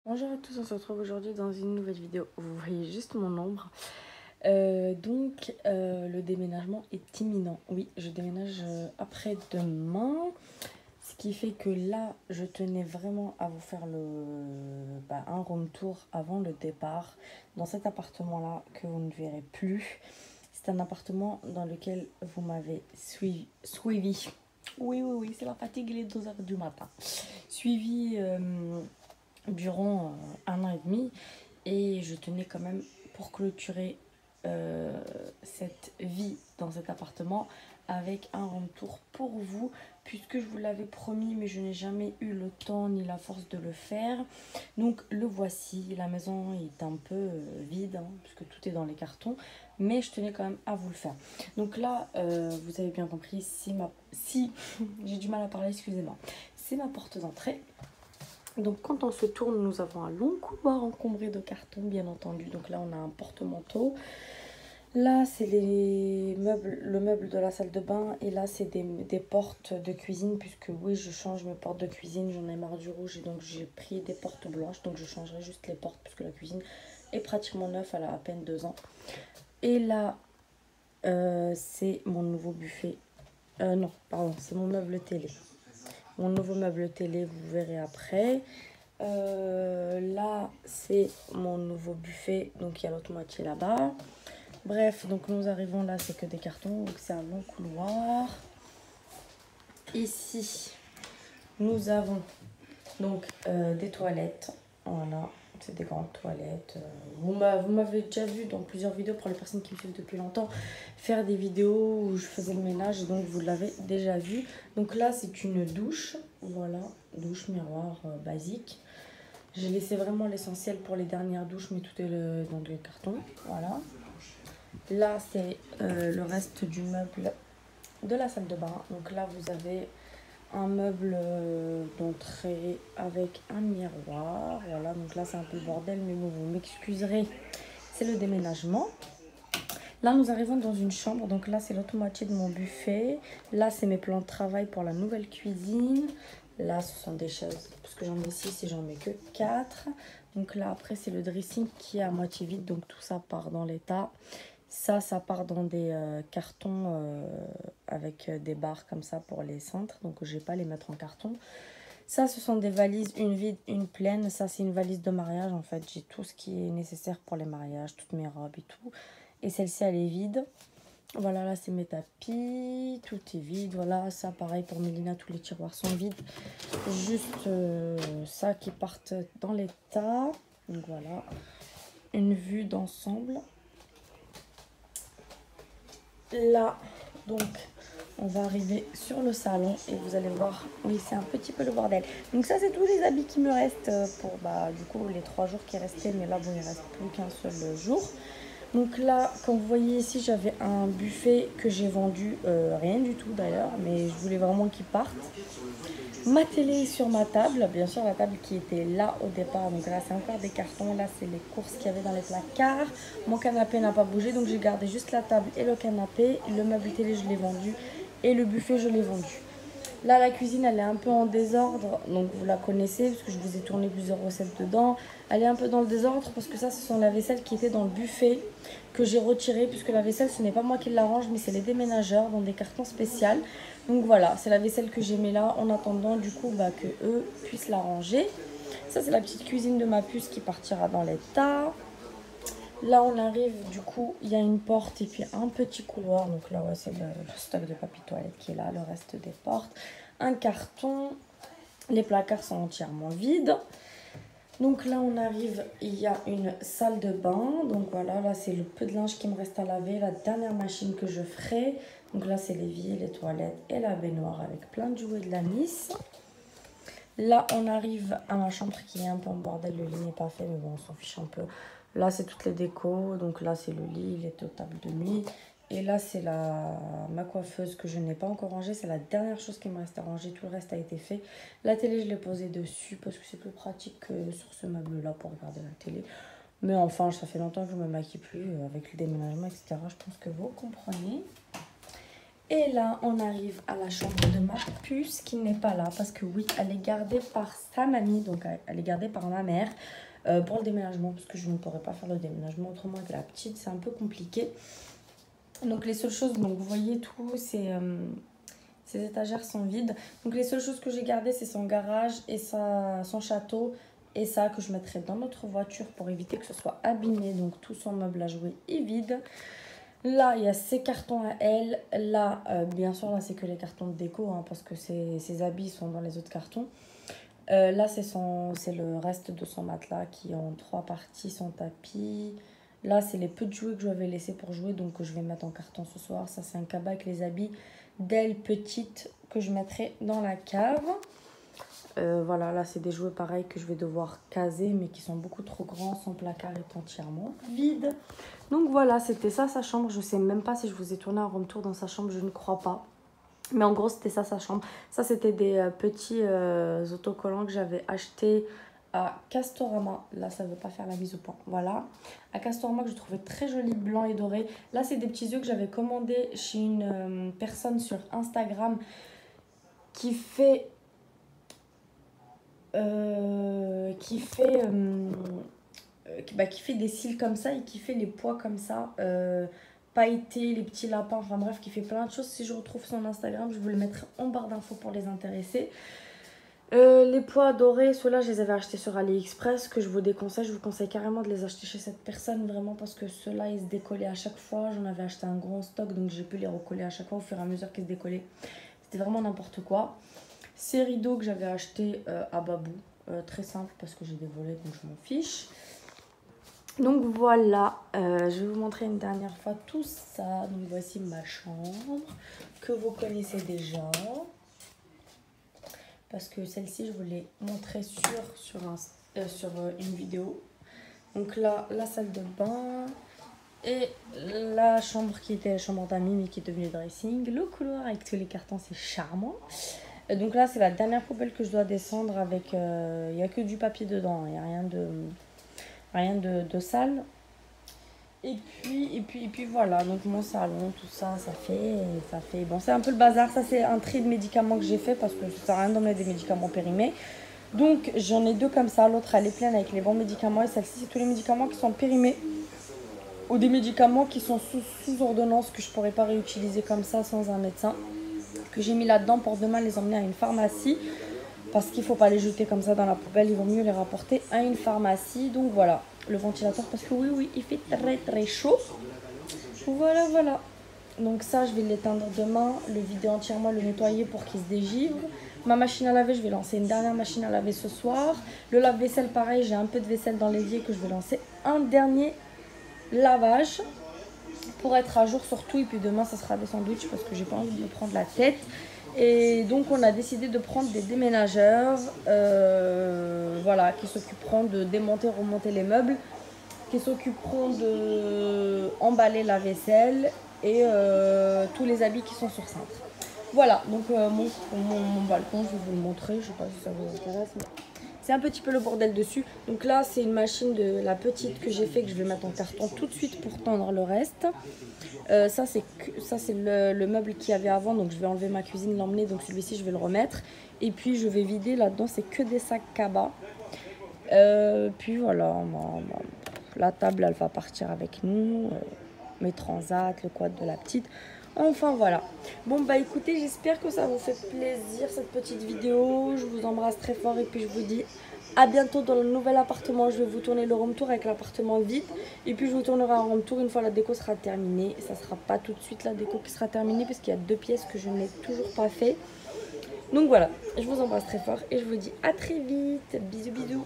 Bonjour à tous, on se retrouve aujourd'hui dans une nouvelle vidéo. Vous voyez juste mon ombre. Le déménagement est imminent. Oui, je déménage après-demain. Ce qui fait que là, je tenais vraiment à vous faire un room tour avant le départ. Dans cet appartement-là que vous ne verrez plus. C'est un appartement dans lequel vous m'avez suivi. Oui, c'est la fatigue, il est 2 h du matin. Suivi durant 1 an et demi. Et je tenais quand même, pour clôturer cette vie dans cet appartement, avec un room tour pour vous, puisque je vous l'avais promis, mais je n'ai jamais eu le temps ni la force de le faire. Donc le voici, la maison est un peu vide, puisque tout est dans les cartons, mais je tenais quand même à vous le faire. Donc là, vous avez bien compris, si j'ai du mal à parler, excusez-moi, c'est ma porte d'entrée. Donc quand on se tourne, nous avons un long couloir encombré de cartons, bien entendu. Donc là, on a un porte-manteau. Là, c'est le meuble de la salle de bain. Et là, c'est des portes de cuisine, puisque oui, je change mes portes de cuisine. J'en ai marre du rouge et donc j'ai pris des portes blanches. Donc je changerai juste les portes, puisque la cuisine est pratiquement neuve, elle a à peine 2 ans. Et là, c'est mon nouveau buffet. Non, pardon, c'est mon meuble télé. Mon nouveau meuble télé, vous verrez après. Là, c'est mon nouveau buffet. Donc, il y a l'autre moitié là-bas. Bref, donc nous arrivons là, c'est que des cartons. Donc, c'est un long couloir. Ici, nous avons donc des toilettes. Voilà, c'est des grandes toilettes. Vous m'avez déjà vu dans plusieurs vidéos, pour les personnes qui me suivent depuis longtemps, faire des vidéos où je faisais le ménage. Donc, vous l'avez déjà vu. Donc là, c'est une douche. Voilà, douche miroir basique. J'ai laissé vraiment l'essentiel pour les dernières douches, mais tout est dans le carton. Voilà. Là, c'est le reste du meuble de la salle de bain. Donc là, vous avez un meuble d'entrée avec un miroir. Voilà, donc là, c'est un peu le bordel, mais bon, vous m'excuserez. C'est le déménagement. Là, nous arrivons dans une chambre. Donc là, c'est l'autre moitié de mon buffet. Là, c'est mes plans de travail pour la nouvelle cuisine. Là, ce sont des chaises, parce que j'en ai 6 et j'en mets que 4. Donc là, après, c'est le dressing qui est à moitié vide. Donc tout ça part dans l'état. Ça part dans des cartons avec des barres comme ça pour les cintres. Donc je ne vais pas les mettre en carton. Ça, ce sont des valises, une vide, une pleine. Ça, c'est une valise de mariage. En fait, j'ai tout ce qui est nécessaire pour les mariages, toutes mes robes et tout. Et celle-ci, elle est vide. Voilà, là, c'est mes tapis. Tout est vide. Voilà, ça, pareil pour Mélina, tous les tiroirs sont vides. Juste ça qui partent dans l'état. Donc, voilà. Une vue d'ensemble. Là, donc, on va arriver sur le salon et vous allez voir, oui, c'est un petit peu le bordel. Donc ça, c'est tous les habits qui me restent pour, du coup, les 3 jours qui restaient. Mais là, bon, il ne reste plus qu'un seul jour. Donc là, comme vous voyez ici, j'avais un buffet que j'ai vendu, rien du tout d'ailleurs, mais je voulais vraiment qu'il parte. Ma télé est sur ma table, bien sûr la table qui était là au départ, donc là c'est encore des cartons, là c'est les courses qu'il y avait dans les placards. Mon canapé n'a pas bougé, donc j'ai gardé juste la table et le canapé. Le meuble télé je l'ai vendu et le buffet je l'ai vendu. Là, la cuisine, elle est un peu en désordre, donc vous la connaissez, parce que je vous ai tourné plusieurs recettes dedans. Elle est un peu dans le désordre, parce que ça, ce sont la vaisselle qui était dans le buffet, que j'ai retiré, puisque la vaisselle, ce n'est pas moi qui l'arrange, mais c'est les déménageurs, dans des cartons spéciaux. Donc voilà, c'est la vaisselle que j'ai mis là, en attendant, du coup, que eux puissent la ranger. Ça, c'est la petite cuisine de ma puce qui partira dans l'état. Là, on arrive, du coup, il y a une porte et puis un petit couloir. Donc là, ouais, c'est le stock de papier toilette qui est là, le reste des portes. Un carton. Les placards sont entièrement vides. Donc là, on arrive, il y a une salle de bain. Donc voilà, là, c'est le peu de linge qui me reste à laver. La dernière machine que je ferai. Donc là, c'est l'évier, les toilettes et la baignoire avec plein de jouets de la Nice. Là, on arrive à ma chambre qui est un peu en bordel. Le lit n'est pas fait, mais bon, on s'en fiche un peu. Là, c'est toutes les décos. Donc là, c'est le lit, les tables de nuit. Et là, c'est ma coiffeuse que je n'ai pas encore rangée. C'est la dernière chose qui me reste à ranger. Tout le reste a été fait. La télé, je l'ai posée dessus parce que c'est plus pratique que sur ce meuble-là pour regarder la télé. Mais enfin, ça fait longtemps que je ne me maquille plus avec le déménagement, etc. Je pense que vous comprenez. Et là, on arrive à la chambre de ma puce qui n'est pas là parce que oui, elle est gardée par sa mamie, donc elle est gardée par ma mère pour le déménagement parce que je ne pourrais pas faire le déménagement autrement avec la petite, c'est un peu compliqué. Donc les seules choses, donc vous voyez tout, ces étagères sont vides. Donc les seules choses que j'ai gardées, c'est son garage et son château et ça que je mettrai dans notre voiture pour éviter que ce soit abîmé. Donc tout son meuble à jouer est vide. Là, il y a ses cartons à elle. Là, bien sûr, là, c'est que les cartons de déco, hein, parce que ses habits sont dans les autres cartons. Là, c'est le reste de son matelas qui est en 3 parties, son tapis. Là, c'est les peu de jouets que je lui avais laissés pour jouer, donc que je vais mettre en carton ce soir. Ça, c'est un cabas avec les habits d'elle petite que je mettrai dans la cave. Voilà, là, c'est des jouets pareils que je vais devoir caser, mais qui sont beaucoup trop grands. Son placard est entièrement vide. Donc voilà, c'était ça sa chambre. Je sais même pas si je vous ai tourné un room tour dans sa chambre, je ne crois pas. Mais en gros, c'était ça sa chambre. Ça, c'était des petits autocollants que j'avais achetés à Castorama. Là, ça ne veut pas faire la bise au point. Voilà. À Castorama, que je trouvais très joli, blanc et doré. Là, c'est des petits yeux que j'avais commandés chez une personne sur Instagram qui fait... qui fait des cils comme ça et qui fait les pois comme ça, pailletés, les petits lapins, enfin bref, qui fait plein de choses. Si je retrouve son Instagram, je vous le mettrai en barre d'infos pour les intéresser. Les pois dorés, ceux-là, je les avais achetés sur AliExpress, que je vous déconseille. Je vous conseille carrément de les acheter chez cette personne, vraiment, parce que ceux-là, ils se décollaient à chaque fois. J'en avais acheté un grand stock, donc j'ai pu les recoller à chaque fois au fur et à mesure qu'ils se décollaient. C'était vraiment n'importe quoi. Ces rideaux que j'avais achetés à Babou, très simple parce que j'ai des volets, donc je m'en fiche. Donc voilà, je vais vous montrer une dernière fois tout ça. Donc voici ma chambre que vous connaissez déjà. Parce que celle-ci, je vous l'ai montrée sur une vidéo. Donc là, la salle de bain et la chambre qui était la chambre d'amis mais qui est devenue dressing. Le couloir avec tous les cartons, c'est charmant. Donc là, c'est la dernière poubelle que je dois descendre avec... Il n'y a que du papier dedans, il n'y a rien de sale. Et puis voilà, donc mon salon, tout ça, ça fait... Bon, c'est un peu le bazar, ça c'est un tri de médicaments que j'ai fait parce que ça sert à rien d'en mettre des médicaments périmés. Donc j'en ai deux comme ça, l'autre elle est pleine avec les bons médicaments et celle-ci c'est tous les médicaments qui sont périmés. Ou des médicaments qui sont sous ordonnance que je ne pourrais pas réutiliser comme ça sans un médecin. Que j'ai mis là-dedans pour demain les emmener à une pharmacie. Parce qu'il ne faut pas les jeter comme ça dans la poubelle, il vaut mieux les rapporter à une pharmacie. Donc voilà, le ventilateur parce que oui, il fait très chaud. Voilà. Donc ça, je vais l'éteindre demain, le vider entièrement, le nettoyer pour qu'il se dégivre. Ma machine à laver, je vais lancer une dernière machine à laver ce soir. Le lave-vaisselle, pareil, j'ai un peu de vaisselle dans l'évier que je vais lancer un dernier lavage pour être à jour sur tout. Et puis demain, ça sera des sandwichs parce que j'ai pas envie de me prendre la tête. Et donc on a décidé de prendre des déménageurs voilà, qui s'occuperont de démonter, remonter les meubles, qui s'occuperont de emballer la vaisselle et tous les habits qui sont sur cintre. Voilà, donc mon balcon, je vais vous le montrer, je sais pas si ça vous intéresse, mais c'est un petit peu le bordel dessus. Donc là, c'est une machine de la petite que j'ai fait, que je vais mettre en carton tout de suite pour tendre le reste. Ça c'est le meuble qu'il y avait avant, donc je vais enlever ma cuisine, l'emmener, donc celui-ci je vais le remettre. Et puis je vais vider, là-dedans c'est que des sacs cabas. Puis voilà, la table elle va partir avec nous, mes transats, le quad de la petite. Enfin voilà. Bon bah écoutez, j'espère que ça vous fait plaisir cette petite vidéo. Je vous embrasse très fort et puis je vous dis à bientôt dans le nouvel appartement. Je vais vous tourner le room tour avec l'appartement vide. Et puis je vous tournerai un room tour une fois la déco sera terminée. Ça sera pas tout de suite la déco qui sera terminée parce qu'il y a 2 pièces que je n'ai toujours pas fait. Donc voilà, je vous embrasse très fort et je vous dis à très vite. Bisous bisous.